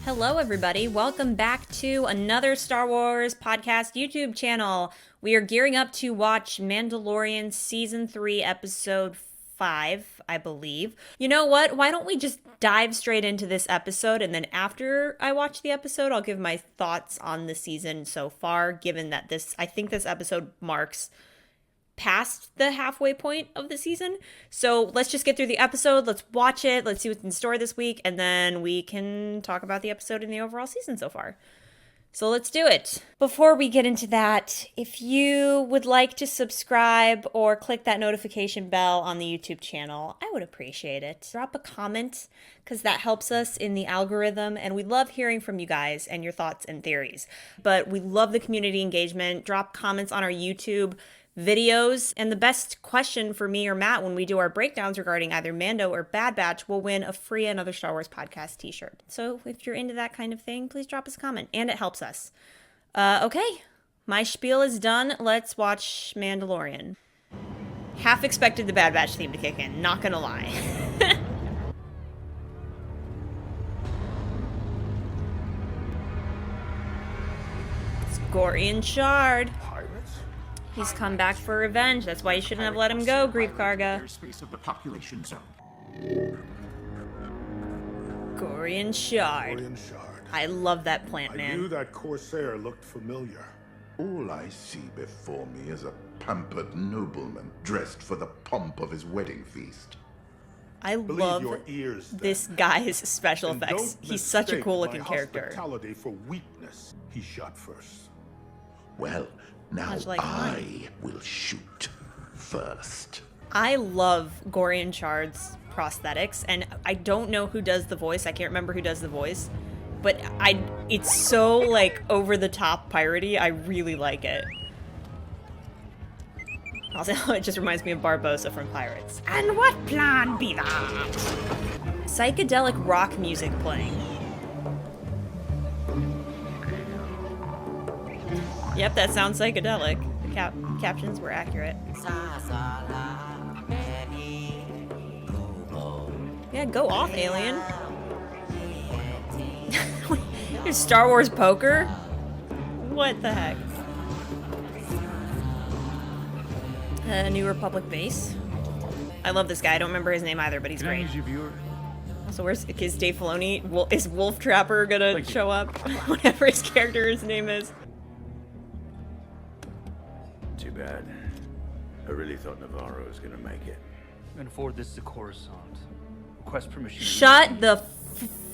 Hello, everybody. Welcome back to another Star Wars podcast YouTube channel. We are gearing up to watch Mandalorian Season 3, Episode 5, I believe. You know what? Why don't we just dive straight into this episode, and then after I watch the episode, I'll give my thoughts on the season so far, given that I think this episode marks past the halfway point of the season. So let's just get through the episode. Let's watch it. Let's see what's in store this week. And then we can talk about the episode and the overall season so far. So let's do it. Before we get into that, if you would like to subscribe or click that notification bell on the YouTube channel, I would appreciate it. Drop a comment because that helps us in the algorithm. And we love hearing from you guys and your thoughts and theories. But we love the community engagement. Drop comments on our YouTube videos, and the best question for me or Matt when we do our breakdowns regarding either Mando or Bad Batch will win a free Another Star Wars Podcast t-shirt. So if you're into that kind of thing, please drop us a comment, and it helps us. Okay, my spiel is done. Let's watch Mandalorian. Half expected the Bad Batch theme to kick in, not gonna lie. It's GORIAN SHARD. He's come back for revenge. That's why you shouldn't have let him go, Grief Karga. GORIAN SHARD. I love that plant, man. I knew that Corsair looked familiar. All I see before me is a pampered nobleman dressed for the pomp of his wedding feast. I love this guy's special effects. He's such a cool-looking character. Hospitality for weakness. He shot first. Well, now I will shoot first. I love GORIAN SHARD's prosthetics, and I don't know who does the voice. I can't remember who does the voice, but it's so like over-the-top piratey. I really like it. Also, it just reminds me of Barbossa from Pirates. And what plan be that? Psychedelic rock music playing. Yep, that sounds psychedelic. The captions were accurate. Yeah, go off, alien. There's Star Wars poker? What the heck? New Republic base. I love this guy. I don't remember his name either, but he's great. So is Dave Filoni? Is Wolf Trapper gonna show up? Whatever his character's name is. Too bad. I really thought Navarro was gonna make it. And forward this to Coruscant. Request permission. Shut the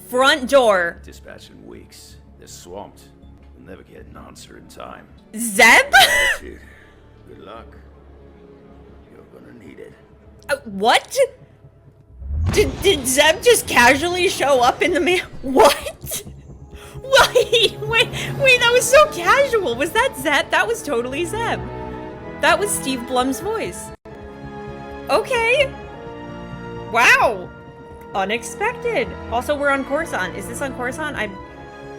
front door. Dispatch in weeks. They're swamped. We'll never get an answer in time. Zeb? Good luck. You're gonna need it. What? Did Zeb just casually show up in the What? Wait, that was so casual. Was that Zeb? That was totally Zeb. That was Steve Blum's voice. Okay. Wow. Unexpected. Also, we're on Coruscant. Is this on Coruscant?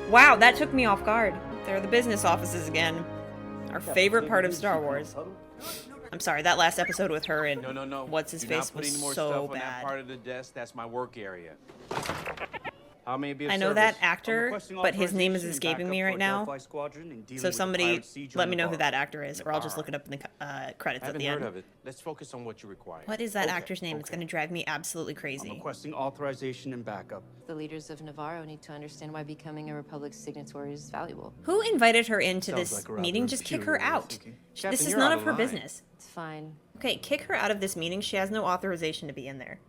Wow, that took me off guard. There are the business offices again. Our favorite part of Star Wars. I'm sorry, that last episode with her and what's his face was so bad. That part of the desk, that's my work area. I know that actor, but his name is escaping me right now. So somebody let me know who that actor is, or I'll just look it up in the credits at the end. Heard of it. Let's focus on what you require. What is that actor's name? It's going to drive me absolutely crazy. I'm requesting authorization and backup. The leaders of Navarro need to understand why becoming a Republic signatory is valuable. Who invited her into this meeting? Just kick her out. This is none of her business. It's fine. Okay, kick her out of this meeting. She has no authorization to be in there.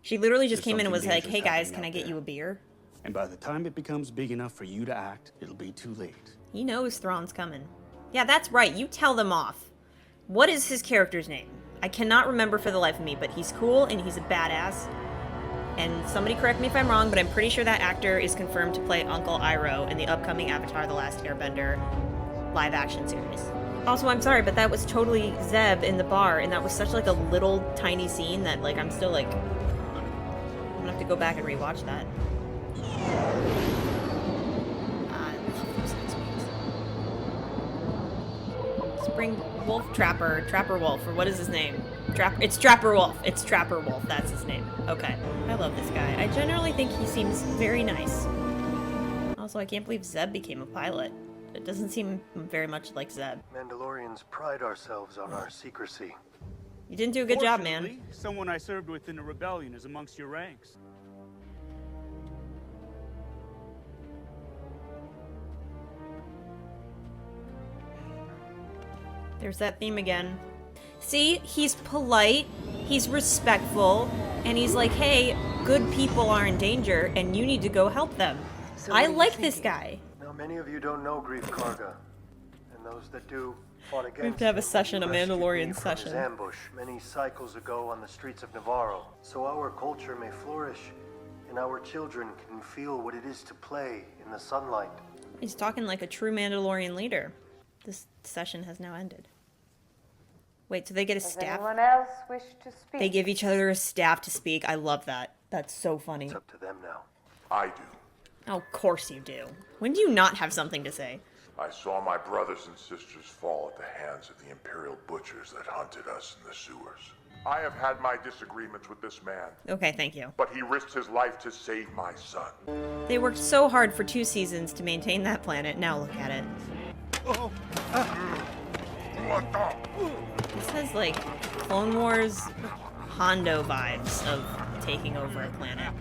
She literally just came in and was like, hey guys, can I get you a beer? And by the time it becomes big enough for you to act, it'll be too late. He knows Thrawn's coming. Yeah, that's right. You tell them off. What is his character's name? I cannot remember for the life of me, but he's cool and he's a badass. And somebody correct me if I'm wrong, but I'm pretty sure that actor is confirmed to play Uncle Iroh in the upcoming Avatar: The Last Airbender live-action series. Also, I'm sorry, but that was totally Zeb in the bar, and that was such like a little tiny scene that like I'm still like... I'm gonna have to go back and rewatch that. I love those Let's bring Wolf Trapper, Trapper Wolf, or what is his name? It's Trapper Wolf. It's Trapper Wolf. That's his name. Okay. I love this guy. I generally think he seems very nice. Also, I can't believe Zeb became a pilot. It doesn't seem very much like Zeb. Mandalorians pride ourselves on our secrecy. You didn't do a good job, man. Fortunately, someone I served with in the rebellion is amongst your ranks. There's that theme again. See, he's polite, he's respectful, and he's like, hey, good people are in danger, and you need to go help them. So I what are you like this thinking? guy. Now, many of you don't know Grief Karga, and those that do fought against We have to have a him when session, he a rescued Mandalorian me from session. his ambush many cycles ago on the streets of Navarro, so our culture may flourish, and our children can feel what it is to play in the sunlight. He's talking like a true Mandalorian leader. This session has now ended. Wait, so they get a Does staff? anyone else wish to speak? They give each other a staff to speak. I love that. That's so funny. It's up to them now. I do. Oh, of course you do. When do you not have something to say? I saw my brothers and sisters fall at the hands of the Imperial butchers that hunted us in the sewers. I have had my disagreements with this man, Okay, thank you. but he risked his life to save my son. They worked so hard for 2 seasons to maintain that planet. Now look at it. What the? This has like Clone Wars Hondo vibes of taking over a planet.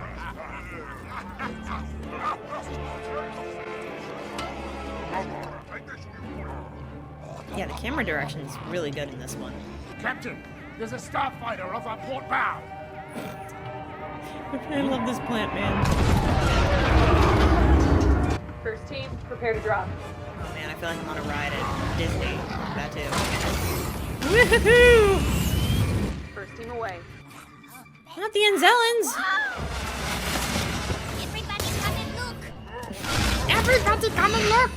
Yeah, the camera direction is really good in this one. Captain, there's a starfighter off our port bow. I love this plant, man. First team, prepare to drop. Oh man, I feel like I'm on a ride at Disney. That too. Woohoo! First team away. Not the Anzellans! Everybody come and look! Everybody come and look!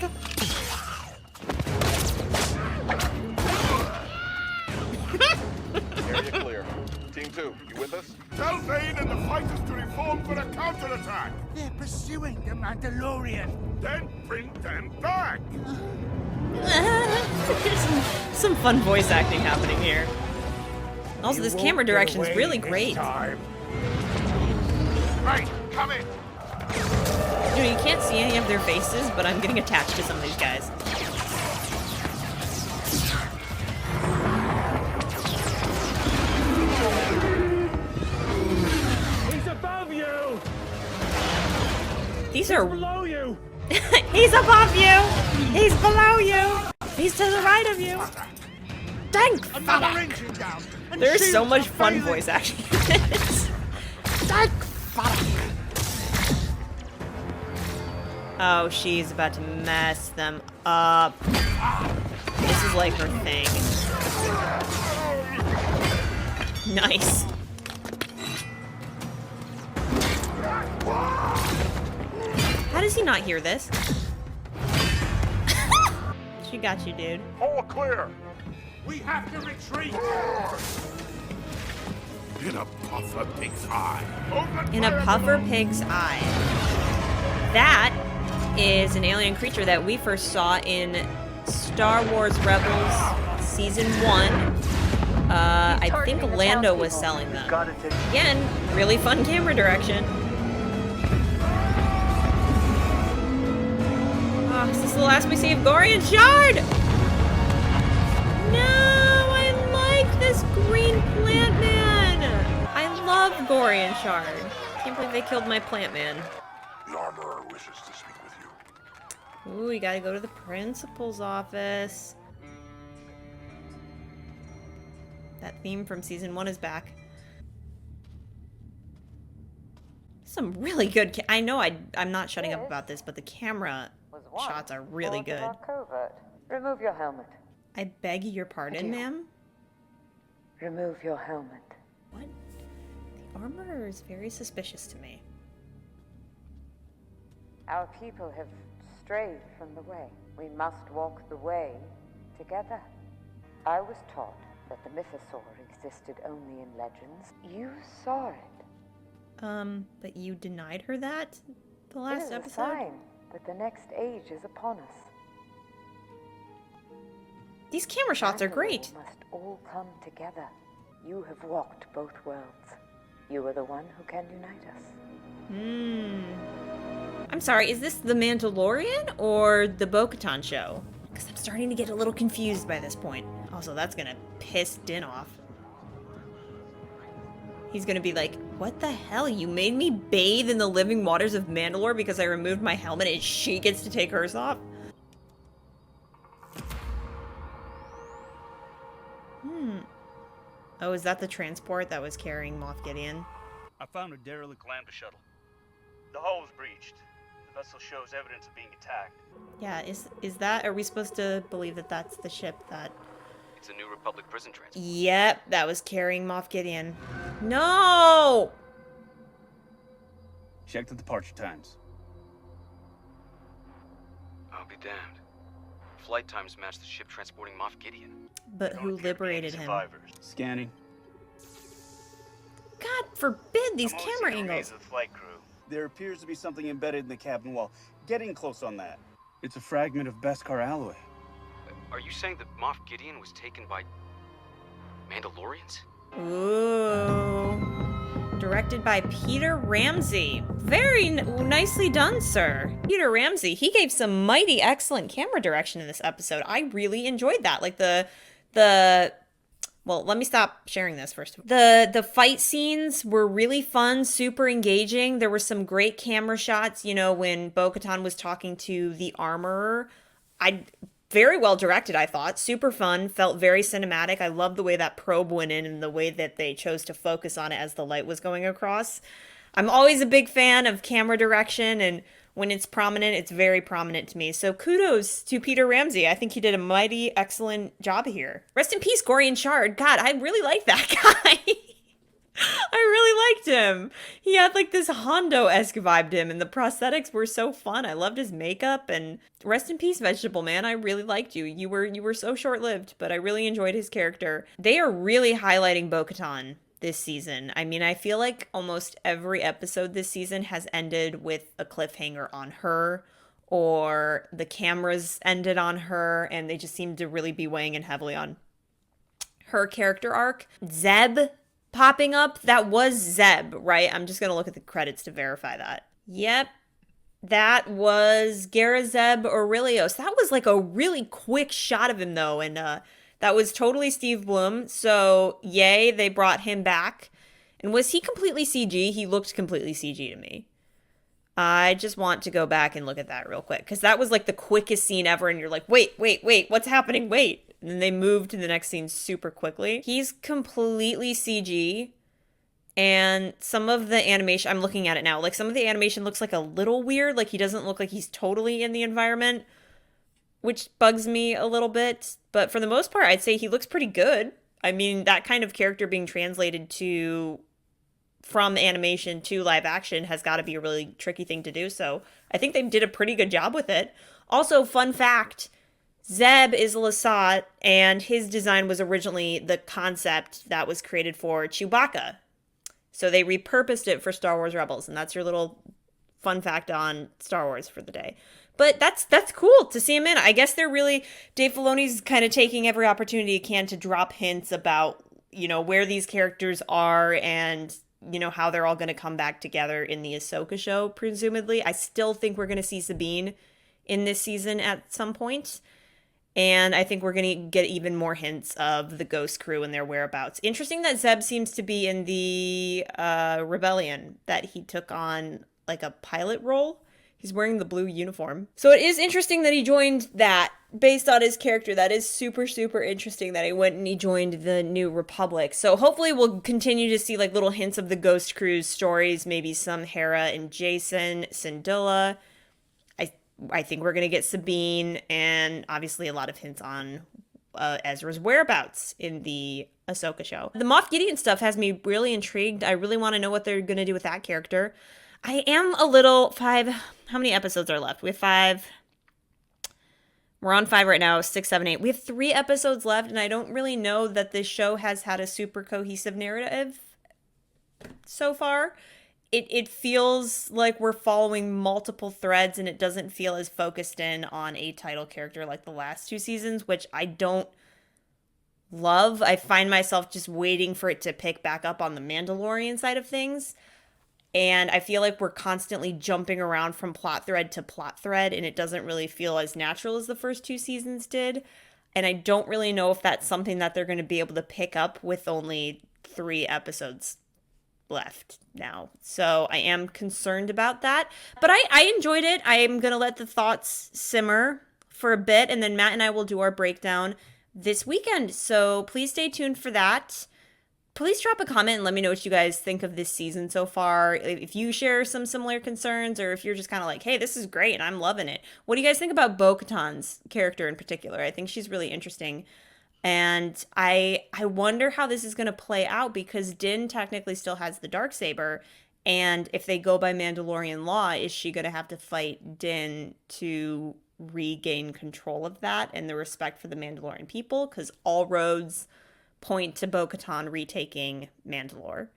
Area clear. Team 2, you with us? Tell Vane and the fighters to reform for a counterattack. They're pursuing the Mandalorian. Then bring them back. There's some fun voice acting happening here. Also, this camera direction is really great. Right, come in. You know, you can't see any of their faces, but I'm getting attached to some of these guys. He's above you. These are... Below you. He's above you! He's below you! He's to the right of you! Thank Another engine down. and There's so shields much are fun failing. voice acting in this. Thank Oh, she's about to mess them up. This is like her thing. Nice. How does he not hear this? She got you, dude. All clear. We have to retreat. In a puffer pig's eye. In a puffer pig's eye. That is an alien creature that we first saw in Star Wars Rebels Season 1. I think Lando was selling them. Again, really fun camera direction. Oh, is this the last we see of GORIAN SHARD? No, I like this green plant man. I love GORIAN SHARD. Can't believe they killed my plant man. The armorer wishes to speak with you. Ooh, we gotta go to the principal's office. That theme from season 1 is back. Some really good. I know I'm not shutting up about this, but the camera shots are really good. Covert. Remove your helmet. I beg your pardon, ma'am? Remove your helmet. What? The armorer is very suspicious to me. Our people have strayed from the way. We must walk the way together. I was taught that the mythosaur existed only in legends. You saw it. But you denied her that the It last is a episode? sign that the next age is upon us. These camera shots are Mandalore great. Must all come together. You have walked both worlds. You are the one who can unite us. I'm sorry, is this The Mandalorian or the Bo-Katan show? Because I'm starting to get a little confused by this point. Also, that's gonna piss Din off. He's gonna be like, what the hell? You made me bathe in the living waters of Mandalore because I removed my helmet and she gets to take hers off? Oh, is that the transport that was carrying Moff Gideon? I found a derelict lambda shuttle. The hull was breached. The vessel shows evidence of being attacked. Yeah, is that, are we supposed to believe that that's the ship that... It's a New Republic prison transport. Yep, that was carrying Moff Gideon. No! Check the departure times. I'll be damned. Flight times match the ship transporting Moff Gideon. But who liberated him? Survivors. Scanning. God forbid these I'm only camera seeing angles. remains of the flight crew. There appears to be something embedded in the cabin wall. Getting close on that. It's a fragment of Beskar alloy. Are you saying that Moff Gideon was taken by Mandalorians? Ooh. Directed by Peter Ramsey. Very nicely done, sir. Peter Ramsey, he gave some mighty excellent camera direction in this episode. I really enjoyed that. Like well, let me stop sharing this first. The fight scenes were really fun, super engaging. There were some great camera shots, you know, when Bo-Katan was talking to the armorer. Very well directed, I thought. Super fun, felt very cinematic. I love the way that probe went in and the way that they chose to focus on it as the light was going across. I'm always a big fan of camera direction, and when it's prominent, it's very prominent to me. So kudos to Peter Ramsey. I think he did a mighty excellent job here. Rest in peace, GORIAN SHARD. God, I really like that guy. I really liked him. He had like this Hondo-esque vibe to him, and the prosthetics were so fun. I loved his makeup, and rest in peace, Vegetable Man. I really liked you. You were so short-lived, but I really enjoyed his character. They are really highlighting Bo-Katan this season. I mean, I feel like almost every episode this season has ended with a cliffhanger on her, or the cameras ended on her, and they just seem to really be weighing in heavily on her character arc. Zeb popping up, that was Zeb, right? I'm just gonna look at the credits to verify that. Yep, that was Garazeb Aurelios. That was like a really quick shot of him though, and that was totally Steve Blum, so yay, they brought him back. And was he completely CG? He looked completely CG to me. I just want to go back and look at that real quick, because that was like the quickest scene ever, and you're like, wait, what's happening? Wait. And then they moved to the next scene super quickly. He's completely CG, and some of the animation, I'm looking at it now, like some of the animation looks like a little weird, like he doesn't look like he's totally in the environment, which bugs me a little bit. But for the most part, I'd say he looks pretty good. I mean, that kind of character being translated from animation to live action has got to be a really tricky thing to do. So I think they did a pretty good job with it. Also, fun fact, Zeb is Lasat, and his design was originally the concept that was created for Chewbacca. So they repurposed it for Star Wars Rebels, and that's your little fun fact on Star Wars for the day. But that's cool to see him in. I guess they're really, Dave Filoni's kind of taking every opportunity he can to drop hints about, you know, where these characters are and, you know, how they're all going to come back together in the Ahsoka show, presumably. I still think we're going to see Sabine in this season at some point. And I think we're going to get even more hints of the Ghost Crew and their whereabouts. Interesting that Zeb seems to be in the Rebellion, that he took on like a pilot role. He's wearing the blue uniform. So it is interesting that he joined that based on his character. That is super, super interesting that he went and he joined the New Republic. So hopefully we'll continue to see like little hints of the Ghost Crew's stories, maybe some Hera and Jason, Syndulla. I think we're going to get Sabine, and obviously a lot of hints on Ezra's whereabouts in the Ahsoka show. The Moff Gideon stuff has me really intrigued. I really want to know what they're going to do with that character. I am a little... How many episodes are left? We have 5. We're on 5 right now. 6, 7, 8. We have 3 episodes left, and I don't really know that this show has had a super cohesive narrative so far. It feels like we're following multiple threads, and it doesn't feel as focused in on a title character like the last 2 seasons, which I don't love. I find myself just waiting for it to pick back up on the Mandalorian side of things. And I feel like we're constantly jumping around from plot thread to plot thread, and it doesn't really feel as natural as the first 2 seasons did. And I don't really know if that's something that they're going to be able to pick up with only 3 episodes left now. So I am concerned about that. But I enjoyed it. I am going to let the thoughts simmer for a bit, and then Matt and I will do our breakdown this weekend. So please stay tuned for that. Please drop a comment and let me know what you guys think of this season so far. If you share some similar concerns, or if you're just kind of like, hey, this is great and I'm loving it. What do you guys think about Bo-Katan's character in particular? I think she's really interesting. And I wonder how this is going to play out, because Din technically still has the Darksaber. And if they go by Mandalorian law, is she going to have to fight Din to regain control of that and the respect for the Mandalorian people? Because all roads point to Bo-Katan retaking Mandalore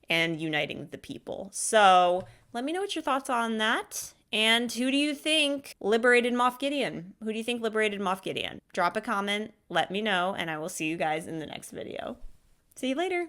and uniting the people. So let me know what your thoughts are on that. And who do you think liberated Moff Gideon? Who do you think liberated Moff Gideon? Drop a comment, let me know, and I will see you guys in the next video. See you later.